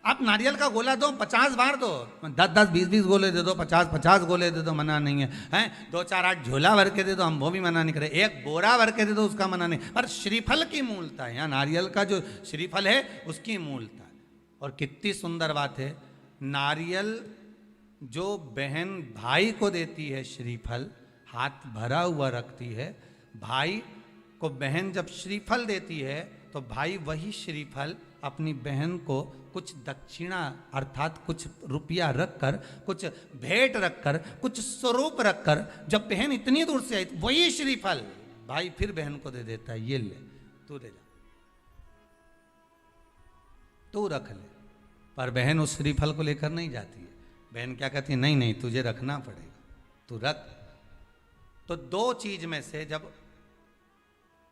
आप नारियल का गोला दो 50 बार दो, 10-10, 20-20 गोले दे दो, 50-50 गोले दे दो, मना नहीं है, हैं 2-4-8 झोला भर के दे दो, हम वो भी मना नहीं करे, एक बोरा भर के दे दो, उसका मना नहीं। पर श्रीफल की मूलता है, यहाँ नारियल का जो श्रीफल है उसकी मूलता है। और कितनी सुंदर बात है, नारियल जो बहन भाई को देती है श्रीफल, हाथ भरा हुआ रखती है, भाई को बहन जब श्रीफल देती है तो भाई वही श्रीफल अपनी बहन को कुछ दक्षिणा अर्थात कुछ रुपया रखकर, कुछ भेंट रखकर, कुछ स्वरूप रखकर, जब बहन इतनी दूर से आई वही श्रीफल भाई फिर बहन को दे देता है, ये ले तू ले जा, तू रख ले। पर बहन उस श्रीफल को लेकर नहीं जाती है, बहन क्या कहती है, नहीं नहीं तुझे रखना पड़ेगा, तू रख। तो दो चीज में से जब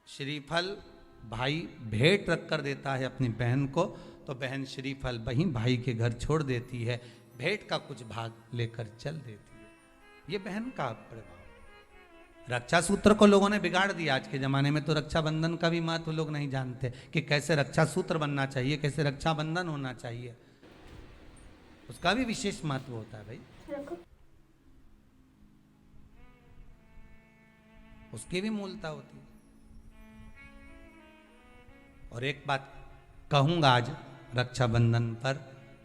श्रीफल भाई भेंट रख कर देता है अपनी बहन को, तो बहन श्रीफल वहीं भाई के घर छोड़ देती है, भेंट का कुछ भाग लेकर चल देती है। ये बहन का प्रभाव। रक्षा सूत्र को लोगों ने बिगाड़ दिया आज के जमाने में, तो रक्षाबंधन का भी महत्व लोग नहीं जानते कि कैसे रक्षा सूत्र बनना चाहिए, कैसे रक्षाबंधन होना चाहिए, उसका भी विशेष महत्व होता है भाई, उसकी भी मूलता होती है। और एक बात कहूंगा आज रक्षाबंधन पर,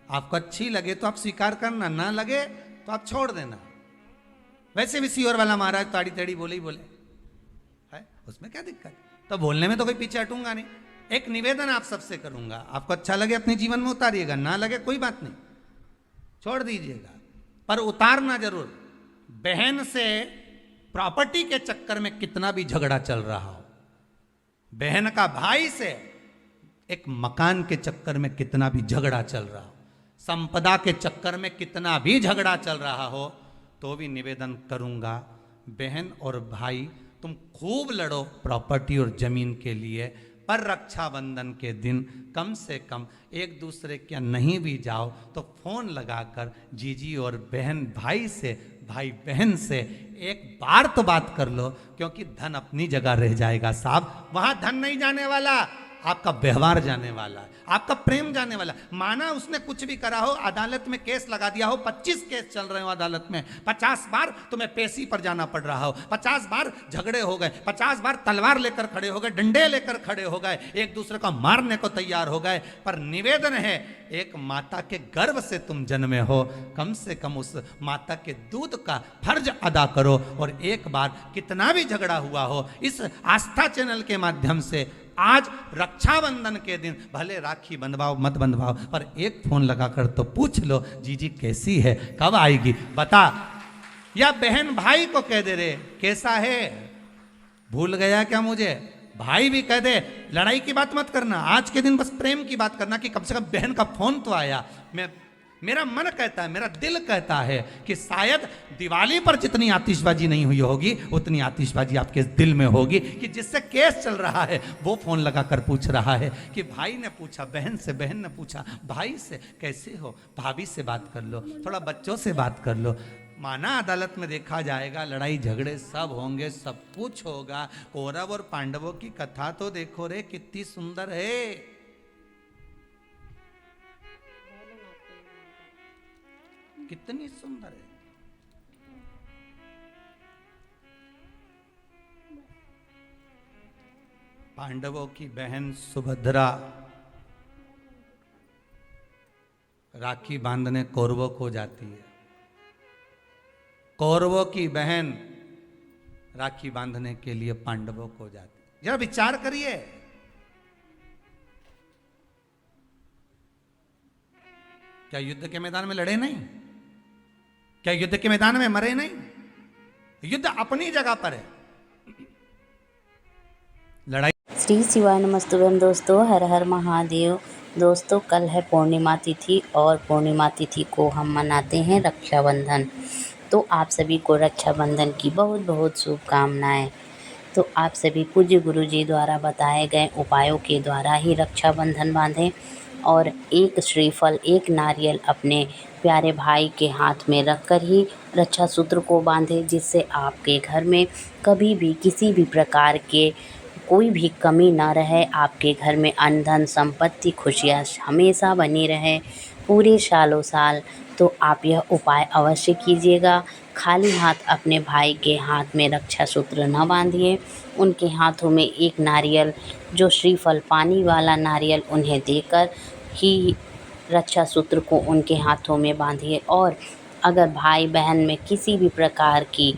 आपको अच्छी लगे तो आप स्वीकार करना, ना लगे तो आप छोड़ देना। वैसे भी सीवर वाला महाराज ताड़ी तेड़ी बोले ही बोले है, उसमें क्या दिक्कत, तो बोलने में तो कोई पीछे हटूंगा नहीं। एक निवेदन आप सबसे करूंगा, आपको अच्छा लगे अपने जीवन में उतारिएगा, ना लगे कोई बात नहीं छोड़ दीजिएगा, पर उतारना जरूर। बहन से प्रॉपर्टी के चक्कर में कितना भी झगड़ा चल रहा हो, बहन का भाई से एक मकान के चक्कर में कितना भी झगड़ा चल रहा हो, संपदा के चक्कर में कितना भी झगड़ा चल रहा हो, तो भी निवेदन करूंगा, बहन और भाई तुम खूब लड़ो प्रॉपर्टी और जमीन के लिए, पर रक्षाबंधन के दिन कम से कम एक दूसरे के नहीं भी जाओ तो फोन लगाकर जीजी और बहन भाई से, भाई बहन से एक बार तो बात कर लो, क्योंकि धन अपनी जगह रह जाएगा साहब, वहां धन नहीं जाने वाला, आपका व्यवहार जाने वाला है, आपका प्रेम जाने वाला। माना उसने कुछ भी करा हो, अदालत में केस लगा दिया हो, 25 केस चल रहे हो अदालत में, 50 बार तुम्हें पेशी पर जाना पड़ रहा हो, 50 बार झगड़े हो गए, 50 बार तलवार लेकर खड़े हो गए, डंडे लेकर खड़े हो गए, एक दूसरे को मारने को तैयार हो गए, पर निवेदन है एक माता के गर्भ से तुम जन्मे हो, कम से कम उस माता के दूध का फर्ज अदा करो। और एक बार कितना भी झगड़ा हुआ हो, इस आस्था चैनल के माध्यम से आज रक्षाबंधन के दिन भले राखी बंधवाओ मत बंधवाओ, पर एक फोन लगाकर तो पूछ लो, जीजी कैसी है, कब आएगी बता, या बहन भाई को कह दे रे कैसा है, भूल गया क्या मुझे, भाई भी कह दे, लड़ाई की बात मत करना, आज के दिन बस प्रेम की बात करना कि कम से कम बहन का फोन तो आया। मेरा मन कहता है, मेरा दिल कहता है कि शायद दिवाली पर जितनी आतिशबाजी नहीं हुई होगी उतनी आतिशबाजी आपके दिल में होगी, कि जिससे केस चल रहा है वो फोन लगाकर पूछ रहा है कि भाई ने पूछा बहन से, बहन ने पूछा भाई से कैसे हो, भाभी से बात कर लो, थोड़ा बच्चों से बात कर लो। माना अदालत में देखा जाएगा, लड़ाई झगड़े सब होंगे, सब कुछ होगा, कौरव और पांडवों की कथा तो देखो रे कितनी सुंदर है, कितनी सुंदर है। पांडवों की बहन सुभद्रा राखी बांधने कौरवों को जाती है, कौरवों की बहन राखी बांधने के लिए पांडवों को जाती है। जरा विचार करिए, क्या युद्ध के मैदान में लड़े नहीं, क्या युद्ध के मैदान में मरे नहीं, युद्ध अपनी जगह पर है, लड़ाई। श्री शिवाय नमस्तुभ्यम दोस्तों, हर हर महादेव। दोस्तों कल है पूर्णिमा तिथि और पूर्णिमा तिथि को हम मनाते हैं रक्षाबंधन। तो आप सभी को रक्षाबंधन की बहुत बहुत शुभकामनाएं। तो आप सभी पूज्य गुरु जी द्वारा बताए गए उपायों के द्वारा ही रक्षाबंधन बांधें और एक श्रीफल, एक नारियल अपने प्यारे भाई के हाथ में रखकर ही रक्षा सूत्र को बांधें, जिससे आपके घर में कभी भी किसी भी प्रकार के कोई भी कमी ना रहे, आपके घर में अन्न धन संपत्ति खुशियाँ हमेशा बनी रहे। पूरे सालों साल। तो आप यह उपाय अवश्य कीजिएगा। खाली हाथ अपने भाई के हाथ में रक्षा सूत्र न बांधिए। उनके हाथों में एक नारियल, जो श्रीफल पानी वाला नारियल, उन्हें देकर ही रक्षा सूत्र को उनके हाथों में बांधिए। और अगर भाई बहन में किसी भी प्रकार की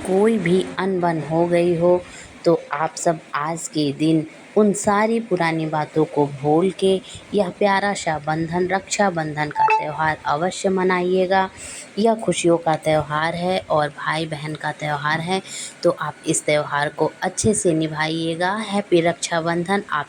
कोई भी अनबन हो गई हो तो आप सब आज के दिन उन सारी पुरानी बातों को भूल के यह प्यारा सा बंधन, रक्षाबंधन का त्यौहार अवश्य मनाइएगा। यह खुशियों का त्यौहार है और भाई बहन का त्यौहार है। तो आप इस त्यौहार को अच्छे से निभाइएगा। हैप्पी रक्षाबंधन। आप